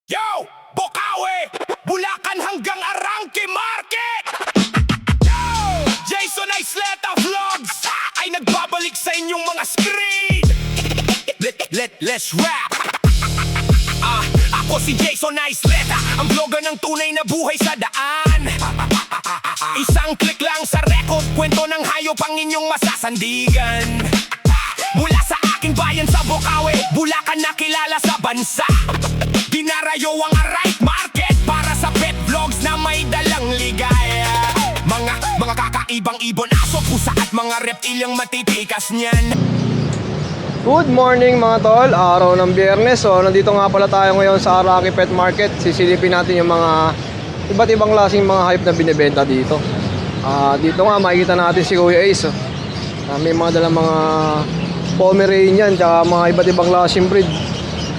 Yo! Bokawe! Bulacan hanggang Arangke Market! Yo! Jason Isleta Vlogs ay nagbabalik sa inyong mga screen! Let's rap! Ako si Jason Isleta, ang vlogger ng tunay na buhay sa daan. Isang click lang sa record, kwento ng hayop ang inyong masasandigan. Mula sa aking bayan sa Bokawe, Bulacan na kilala sa bansa. Dinarayo ang Arangke Market para sa pet vlogs na may dalang ligaya. Mga kakaibang ibon, aso, pusa at mga reptilyang matitikas niyan. Good morning mga tol, araw ng Biyernes. So nandito nga pala tayo ngayon sa Arangke Pet Market. Sisilipin natin yung mga iba't ibang klaseng mga hayop na binibenta dito. Dito nga makikita natin si Kuya Ace. May mga dalang mga Pomeranian tsaka mga iba't ibang klaseng breed.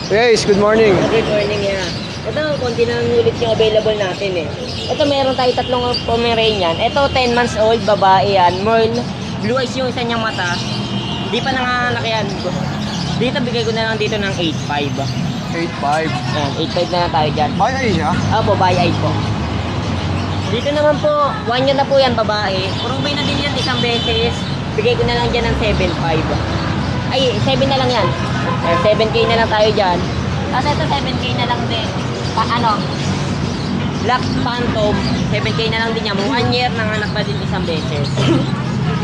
Kuya Ace, good morning. Good morning, yeah. Ito, konti na ulit yung available natin eh. Ito, meron tayo tatlong Pomeranian. Ito, 10 months old, babae yan. Merle, blue eyes yung isa niyang mata. Di pa nanganak yan. Dito, bigay ko na lang dito ng 8.5. 8.5. Ayan, 8.5 na lang tayo dyan. Bakit ay siya? Opo, by eye po. Dito naman po, 1 year na po yan, babae. Purubay na din yan isang beses. Bigay ko na lang dyan ng 7.5. Ay, 7 na lang yan. 7K na lang tayo dyan. Tapos ito 7K na lang din. Black Phantom, 7K na lang din yan. 1 year, nanganak pa din isang beses.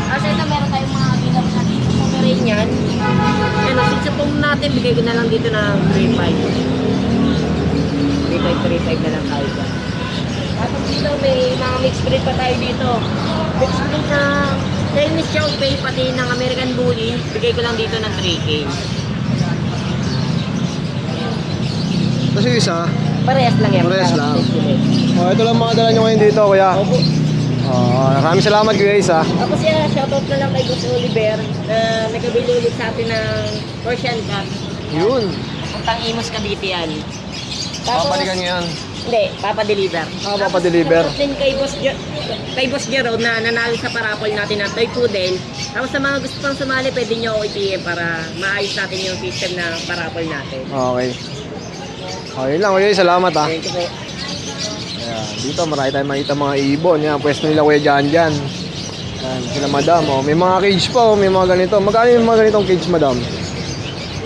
Tapos ito meron tayong mga bilang na dito. Pomeranian. Ano, sinsapong natin, bigay ko na lang dito ng 3.5. 3.5 na lang tayo dyan. Tapos dito may mga mixed breed pa tayo dito. Mixed breed na Chinese Chow Pei, pati ng American Bully, bigay ko lang dito ng 3K. Kasi isa. Parehas lang yan. Parehas lang. Ito lang mga dala nyo ngayon dito, kuya. Opo. Maraming salamat Kuya Ace ha. Tapos yan, shoutout na lang kay Boss Oliver na nagabili ulit sa atin ng Persian Cat. Yun. Puntang Imus Cavite yan. Tapos, Papalikan nyo yan. hindi, papadeliver. Papadeliver. Tapos din kay Boss Jerome na nanalo sa parapol natin ng Toy Poodle. Tapos sa mga gusto pang sumali, pwede nyo ako i-PM para maayos natin yung system na parapol natin. Okay. Okay lang Kuya Ace, salamat ha. Thank you po. Ayan, dito marami tayong makita mga ibon. Yan, pwesto nila Kuya Jan Jan. Yan, sila madam. Oh. May mga cage pa, may mga ganito. Magkano yung mga ganitong cage, madam?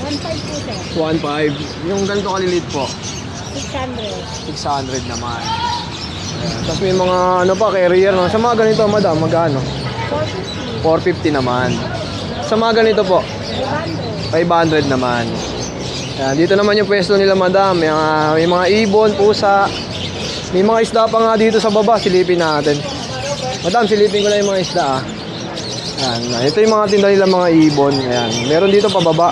1.5 po sir. 1.5. Yung ganito kalilit po, 600. 600 naman. Ayan. Tapos may mga ano pa, carrier. No? Sa mga ganito, madam, magkano? 450 naman. Sa mga ganito po, 500 naman. Ayan, dito naman yung pwesto nila, madam. May mga ibon, pusa. May mga isda pa nga dito sa baba, silipin natin. Madam, silipin ko lang yung mga isda ah. Ayan, ito yung mga tinda nila mga ibon. Ayan, meron dito pa baba.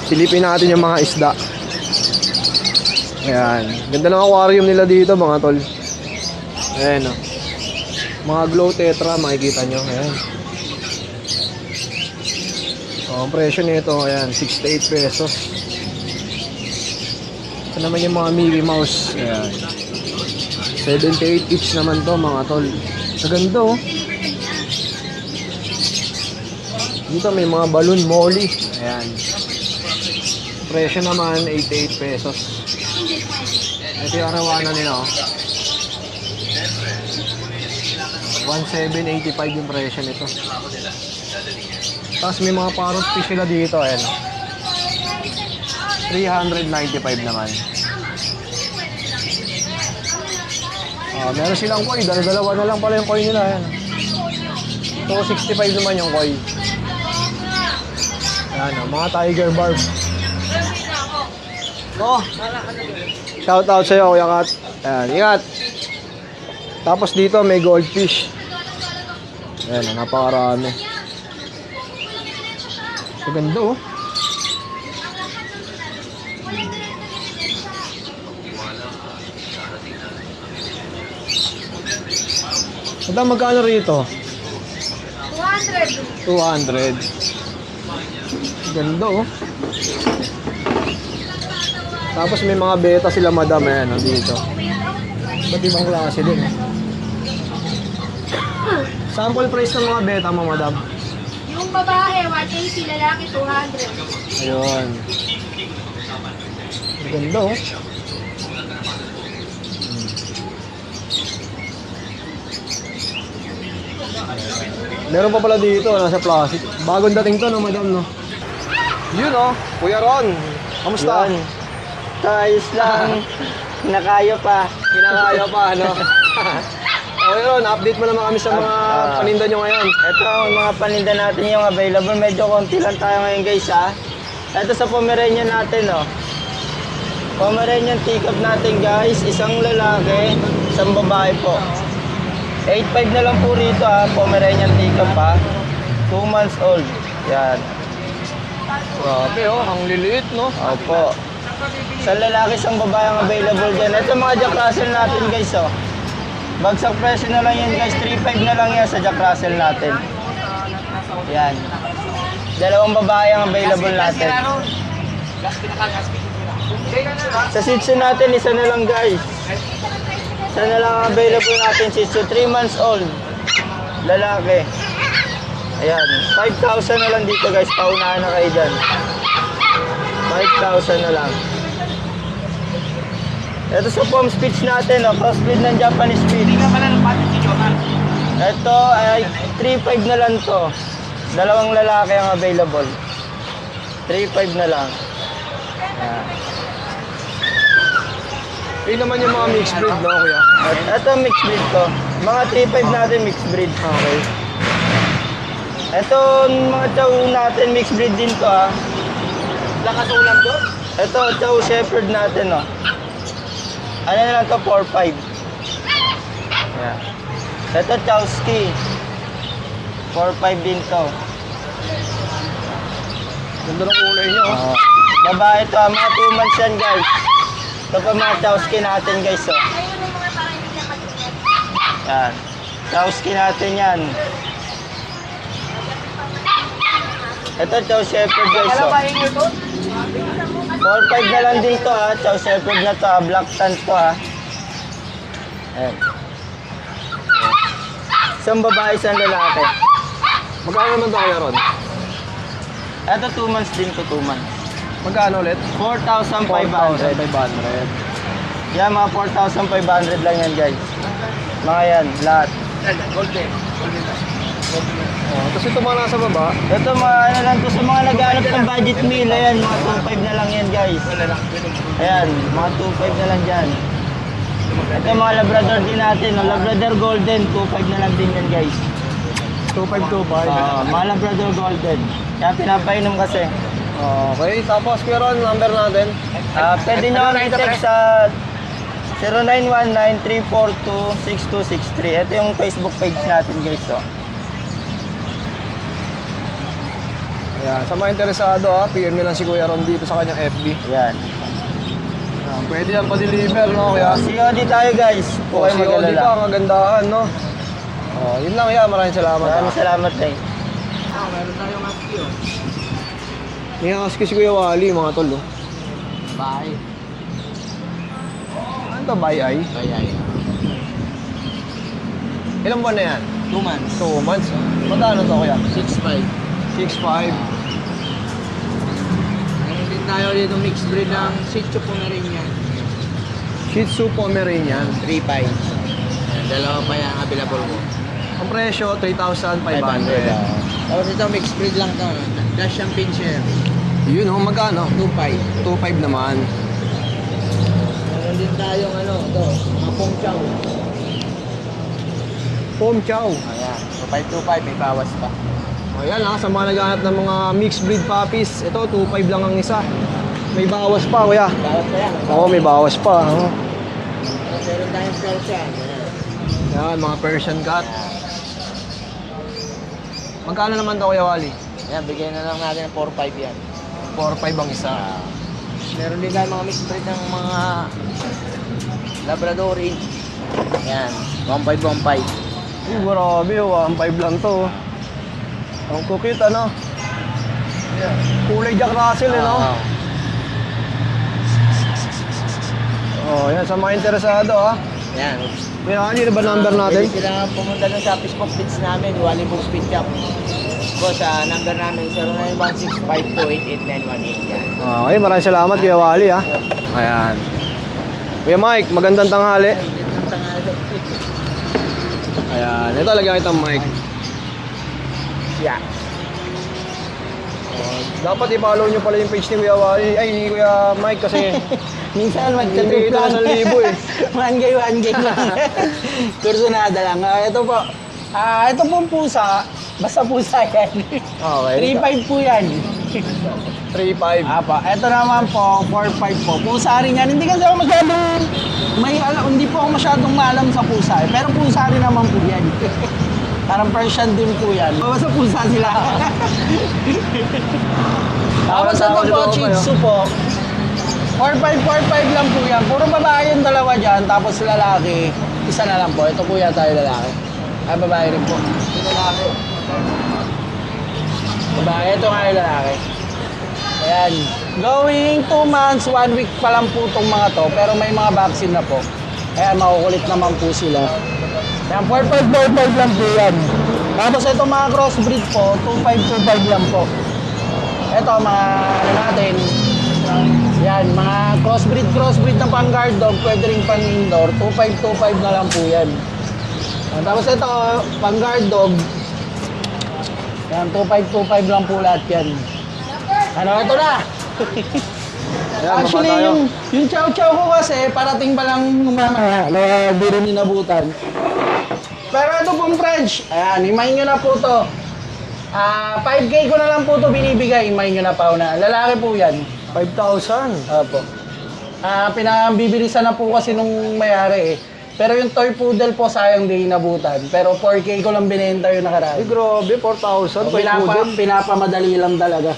Silipin natin yung mga isda. Ayan, ganda ng aquarium nila dito mga tol. Ayan oh. Mga glow tetra, makikita nyo. Ayan. Ang presyo nito, ayan, 68 pesos. Ito naman yung mga Mickey Mouse. Ayan. 78 each naman to mga tol. Maganda oh. Dito may mga balloon molly. Ayan. Presyo naman 88 pesos. Ito yung arawana nila oh. 1785 yung presyo nito. Tapos may mga parrot fish sila dito. Ayan. 395 naman. Meron silang koi, dalawa na lang pala yung koi nila. Ayan. 265 naman yung koi. Ayan, mga tiger barb. Oh, shout out sa'yo Kuya Kat. Ayan, ingat. Tapos dito may goldfish. Ayan, napakarami. Maganda oh. Madam, magkano rito? 200. 200. Ganda oh. Tapos may mga beta sila madam. Ayan oh, dito. Ba't ibang klase din eh. Sample price ng mga beta mo madam? Yung babae, 180, lalaki 200. Ayun. Ganda oh. Meron pa pala dito, nasa plastic. Bagong dating to, no, madam, no? Yun, oh. Kuya Ron. Kamusta? Yan. Ayos lang. Nakaya pa. Kinakaya pa, ano? Okay, Ron, update mo naman kami sa mga paninda nyo ngayon. Ito ang mga paninda natin yung available. Medyo konti lang tayo ngayon guys ha. Ito sa Pomeranian natin oh. Pomeranian teacup natin guys. Isang lalaki, isang babae po. 8.5 na lang po rito ha. Pomeranian teacup ha. 2 months old. Yan. Grabe, oh. Ang liliit, no? Opo. Sa lalaki, isang babae ang available dyan. Ito mga Jack Russell natin guys oh. Bagsak presyo na lang yan guys. 3.5 na lang yan sa Jack Russell natin. Yan. Dalawang babae ang available natin. Sa Shih Tzu natin, isa na lang guys. Isa na lang ang available natin. Shih Tzu, 3 months old. Lalaki. Ayan. 5,000 na lang dito guys. Paunahan na kayo dyan. 5,000 na lang. Ito sa palm speech natin, oh, crossbreed ng Japanese speech. Hindi ka pala ng patent si Johan. Ito ay 3.5 na lang to. Dalawang lalaki ang available. 3.5 na lang. Ayan. Yun naman yung mga mixed breed, no, kuya? Ito mixed breed to. Mga 3.5 natin mixed breed. Okay. Ito mga chow natin mixed breed din to ha. Lakas ulam doon? Ito chow shepherd natin oh. Ano na lang to, 4.5. Yeah. Ito, Chowski. 4.5 din to. Ganda ng kulay niya, oh. Babae to, mga 2 months yan guys. Ito pa mga Chowski natin guys, oh. Yan. Chowski natin yan. Ito, Chow Shepherd guys, oh. 4.5 na lang din to ha. Chow Shepherd na to ha. Black tan to ha. Ayan. Isang babae, isang lalaki. Magkano naman to, kuya Ron? Ito 2 months din to, 2 months. Magkano ulit? 4,500. 4,500. Yan, mga 4,500 lang yan guys. Mga yan, lahat. Oh, tapos ito mga nasa baba. Ito mga ano lang to sa mga naghanap ng budget meal. Ayan, mga 2.5 na lang yan guys. Ayan, mga 2.5 na lang dyan. Ito mga Labrador din natin. No? Labrador Golden, 2.5 na lang din yan guys. 2,525. Mga Labrador Golden. Kaya pinapainom kasi. Okay, tapos kuya Ron, number natin. Pwede nyo kami i-text sa 0919-342-6263. Ito yung Facebook page natin guys. So. Ayan, sa mga interesado, PM nyo lang si Kuya Ron dito sa kanyang FB. Yan. Ayan, pwede yan pa-deliver, no, kuya? COD tayo guys. Oh, Huwag si kayo Odi mag-alala. pa, ang kagandahan, no? Oh, yun lang, kuya. Maraming salamat. Maraming salamat guys. May husky si Kuya Wally, mga tol, oh. Bye. Ano to, bay-ay? Bye. Ilang buwan na yan? 2 months. 2 months. Magkano to, kuya? 6.5. 6'5". Meron din tayo dito mixed breed ng Shih Tzu Pomeranian. Shih Tzu Pomeranian. 3.5. Dalawa pa yan available mo. Ang presyo, 3,500. Tapos ito mixed breed lang to. Russian Pinscher. Yun, oh, magkano? 2.5. 2,500 naman. Meron din tayong ano, ito, mga Pong Chow. Pom Chow. Ayan, 2.5, may bawas pa. Ayan, sa mga naghahanap ng mga mixed breed puppies, ito, 2,500 lang ang isa. May bawas pa, kuya. Bawas pa yan. Oo, may bawas pa. Oh. Meron tayong Persian. Ayan. Yan, mga Persian cat. Magkano naman to, Kuya Wally? Ayan, bigyan na lang natin ng 4.5 yan. 4,500 ang isa. Meron din tayong mga mixed breed ng mga Labradorin. Ayan, 1.5. Ay, grabe, 1,500 lang to. Ang cute, ano? Kulay Jack Russell, eh, no? Oh, yan, sa mga interesado, Ayan. Kuya Wally, ano ba number natin? Pwede sila pumunta doon sa Facebook page namin, Wally Book Speed Shop. Po sa number namin, 0916-528-8918. Yan. Okay, maraming salamat, Kuya Wally, Ayan. Kuya Mike, magandang tanghali. Ayan, ito lagyan kitang mic. Yeah. Dapat i-follow nyo pala yung page ni Kuya Wally. Ay, ni Kuya Mike kasi Minsan hindi ito sa 1,000 eh. one gay lang. Kursunada lang. Ito po. Ito pong pusa. Basta pusa yan. Okay. 3.5 po yan. 3.5. Apa, ito naman po, 4.5 po. Pusa rin yan. Hindi kasi ako masyadong, hindi po ako masyadong maalam sa pusa eh. Pero pusa rin naman po yan. Parang Persian din po yan. Basta pusa sila. Tapos ito po, Shih Tzu po. 4.5 lang po yan. Puro babae yung dalawa dyan. Tapos lalaki, isa na lang po. Ito po yan tayo lalaki. Ay, babae rin po. Lalaki. Babae, ito nga yung lalaki. Ayan. Going 2 months, 1 week pa lang po itong mga to. Pero may mga vaccine na po. Ayan, makukulit naman po sila. Ayan, 4.5 lang po yan. Tapos ito mga crossbreed po, 2.5 lang po. Ito mga ano natin. Yan, mga crossbreed na pang guard dog, pwede rin pang indoor. 2.5 na lang po yan. Tapos ito, pang guard dog. Yan, 2.5 lang po lahat yan. Ano, ito na! Ayan, Actually, baba tayo. yung chow-chow ko kasi, parating pa lang mamaya, na biro ninabutan. Pero ito pong French, ayan, imahin nyo na po to. 5K ko na lang po to binibigay, imahin nyo na pa na. Lalaki po yan. 5,000. Opo. Pinambibilisan na po kasi nung mayari eh. Pero yung toy poodle po sayang di inabutan. Pero 4K ko lang binenta yung nakaraan. Ay, grabe, 4,000. Pinapamadali lang talaga.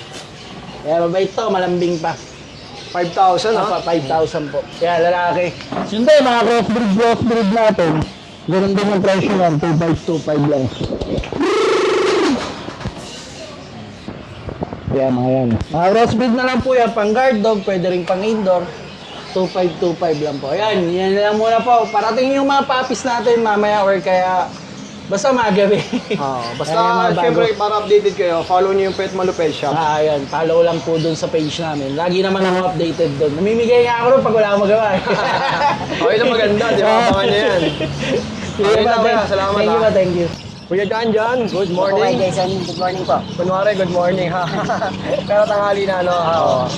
Kaya mabait to, malambing pa. 5,000 ha? 5,000 po. Kaya lalaki. Yun din, mga crossbreed natin. Ganun din ang presyo yan, 2.5 lang. Kaya mga yan. Mga crossbreed na lang po yan, pang guard dog, pwede rin pang indoor. 2.5 lang po. Ayan, yan lang muna po. Parating yung mga puppies natin mamaya or kaya basta magabi. Basta, Ayan yung mga bago. syempre, para updated kayo, follow niyo yung Pet Malupet Shop. Ayan, follow lang po dun sa page namin. Lagi naman ako updated dun. Namimigay nga ako dun pag wala akong magawa. Okay na maganda, di ba? Abangan niyo yan. Okay na, kuya. Salamat, Thank you ha. ba, thank you. Kuya Jan, good Okay, morning. Jason. Good morning po. Kunwari, good morning ha. Pero tanghali na, no? Oo.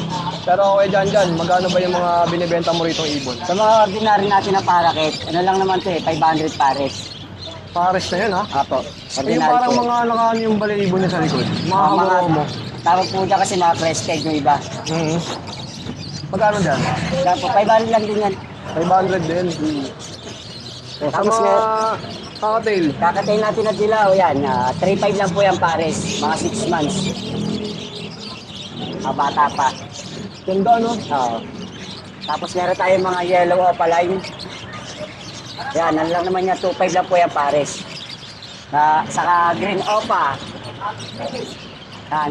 Pero Kuya Jan, magkano ba yung mga binibenta mo rito ibon? Sa mga ordinary natin na parakit, ano lang naman to eh, 500 pares. Pares na yan, ha? Apo. Yung parang mga nakaano yung balaibon niya sa likod. Mga kaburo mo. Tawag po dyan kasi mga crested yung iba. Magkano dyan? Kaya po, 500 lang din yan. 500 din. Sa Tapos mga cocktail. kakatay natin na dilaw, yan. 3.5 lang po yan pares. Mga 6 months. Mga bata pa. Ganda, no? Oo. Tapos meron tayong mga yellow opaline. Yan, ano lang naman yan, 2.5 lang po yan pares. Saka green opa.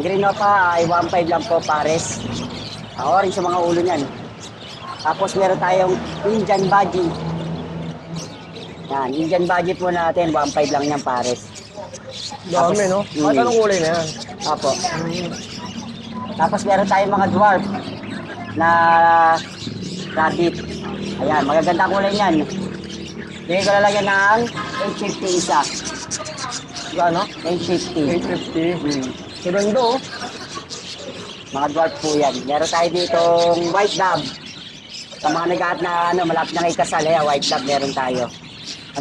Green opa ay 1.5 lang po pares. Orange sa mga ulo niyan. Tapos meron tayong Indian Budgie. Yan, Indian Budgie po natin, 1.5 lang yan pares. Dami, no? Kahit anong kulay na yan. Apo. Tapos meron tayong mga dwarf na rabbit. Ayan, magaganda kulay niyan. Bigay ko lalagyan ng 850 isa. Ano? 850. 850. Ganda, oh. Mga dwarf po yan. Meron tayo ditong white dove. Sa mga nag-aat na malapit na ikasal, white dove meron tayo.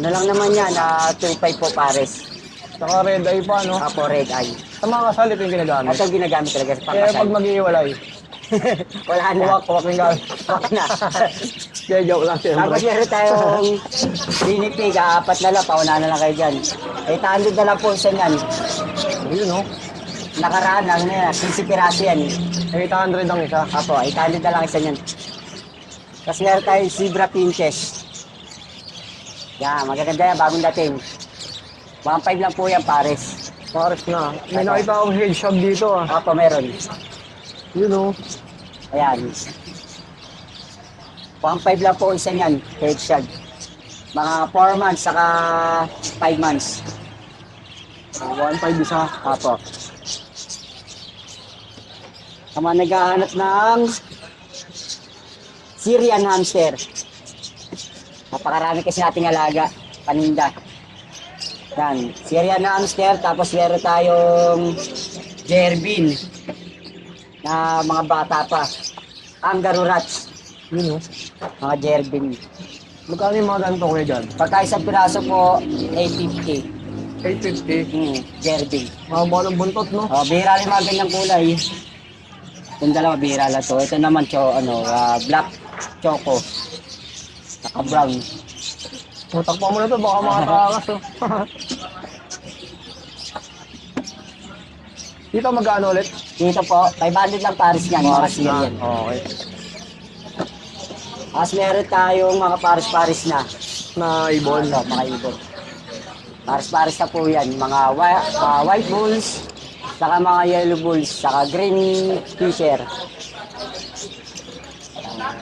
Ano lang naman yan, 2.5 po pares. Saka red eye pa, no? Apo, red eye. Sa mga kasal, ito yung ginagamit. Ito ang ginagamit talaga sa Kaya pangkasal. pag mag-iiwalay, Wala na. kuwak yung gamit. Wala na. Kaya joke lang, Tapos siyempre. meron tayong binipig, 4 na lang, pauna na lang kayo dyan. 800 na lang po isa niyan. Yun, no? Nakaraan, 15 piraso yan. 800 ang isa. Apo, 800 na lang isa niyan. Tapos meron tayong zebra pinches. Yan, magaganda yan, bagong dating. 1.5 lang po yan, pares. Pares na. May nakita akong hedgehog dito, ah. Apo, meron. Yun, no? Ayan. 1.5 lang po isa niyan, headshot. Mga 4 months, saka 5 months. 1.5 isa. Apo. Sa mga naghahanap ng Syrian hamster. Napakarami kasi nating alaga, paninda. Yan, Syrian na hamster, tapos meron tayong Jerbin na mga bata pa. Kangaroo rats, Yun, oh. mga Jerbin. Magkano yung mga ganito kuya dyan? Pagka isang piraso po, 850. 850. Jerbin. Mahaba ng buntot, no? Oh, bihira rin mga ganyang kulay. Yung dalawa, bihira lang to. Ito naman, black choco. Saka brown. Takpan mo na to, baka makatakas, oh. Dito magkano ulit? Dito po, 500 lang pares yan, mga Syrian. Okay. Tapos meron tayong mga pares-pares na. Na ibon. Ito, mga ibon. Pares-pares na po yan. Mga white bulls, saka mga yellow bulls, saka green fisher.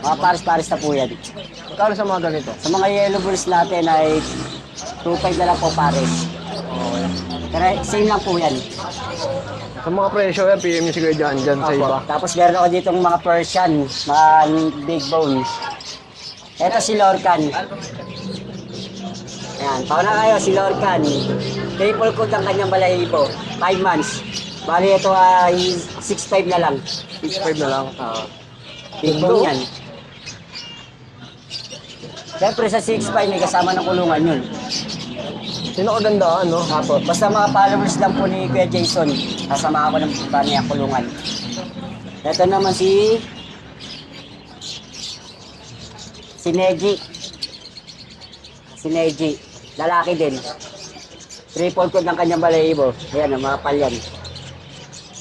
Mga pares-pares na po yan. Magkano sa mga ganito? Sa mga yellow bulls natin ay 2.5 na lang po pares. Pero same lang po yan. Sa mga presyo, yan, PM nyo si Kuya Jan dyan sa iba. Tapos meron ako ditong mga Persian, mga big bones. Ito si Lorcan. Ayan, pauna kayo si Lorcan. Triple coat ang kanyang balahibo. 5 months. Bali ito ay 6.5 na lang. 6.5 na lang. Big bone yan. Siyempre sa 6.5 may kasama ng kulungan yun. Sino kagandaan, no? Apo, basta mga followers lang po ni Kuya Jason. Kasama ako ng niya kulungan. Ito naman si Neji. Si Neji. Lalaki din. Triple coat ng kanyang balahibo. Ayan, ang mga palyan.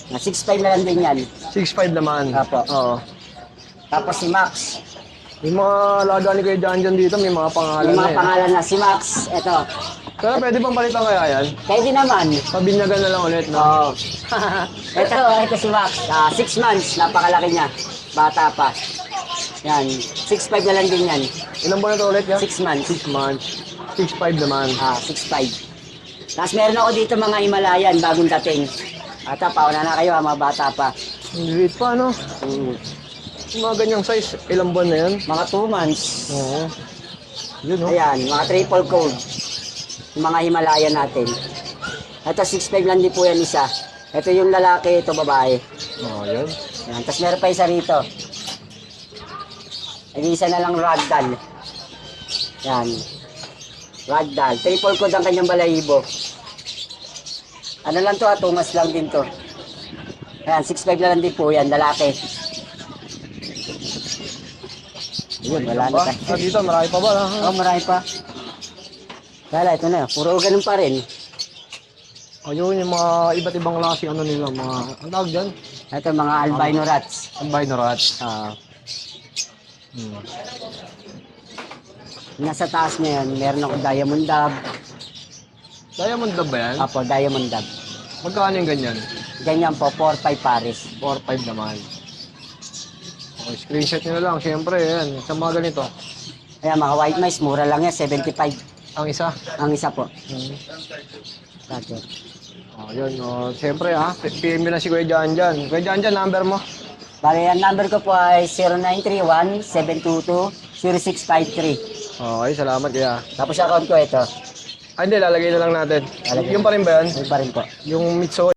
Na 6'5 na lang din yan. 6.5 naman. Apo. Oo. Tapos si Max. Yung mga alaga ni Kuya Jan dyan dito, may mga pangalan Yung na mga eh. pangalan na. Si Max, ito. Pero pwede pang palitan kaya yan? Pwede naman. Pabinyagan na lang ulit, no? Oo. ito si Max. 6 months. Napakalaki niya. Bata pa. Yan. 6'5 na lang din yan. Ilang buwan na to ulit yan? 6 months. 6 months. 6.5 naman. 6'5. Tapos meron ako dito mga Himalayan, bagong dating. Ata, pauna na kayo, mga bata pa. Ang liit pa, no? Yung mga ganyang size, ilang buwan na yan? Mga 2 months. Oo. Yun, no? Ayan, mga triple coat. Yung mga Himalayan natin. Ito, 6'5 lang din po yan isa. Ito yung lalaki, ito babae. Oo, yun. Ayan, tapos meron pa isa rito. Isa na lang ragdoll. Yan. Ragdoll. Triple coat ang kanyang balahibo. Ano lang to, 2 months lang din to. Ayan, 6'5 na lang din po yan, lalaki. Yun, wala na tayo. Dito, marami pa ba? Oh, marami pa. Kala, ito na, puro ganun pa rin. Ayun, yung mga iba't ibang klase, ano nila, mga, ang tawag dyan? Ito, mga albino rats. Albino rats. Nasa taas na yan, meron ako diamond dab. Diamond dab ba yan? Apo, diamond dab. Magkano yung ganyan? Ganyan po, 4-5 pares. 4-5 naman. Okay, screenshot nyo na lang, syempre, yan. Sa mga ganito. Ayan, mga white mice, mura lang yan, 75. Ang isa. Ang isa po. Dati. Oh, yun. Oh, syempre, ha. PM nyo na si Kuya Jan dyan. Kuya Jan dyan, number mo. Bale, ang number ko po ay 0931-722-0653. Okay, salamat kaya. Tapos account ko ito. Ay, hindi, lalagay na lang natin. Lalagay. Yung pa rin ba yan? May pa rin po. Yung Mitso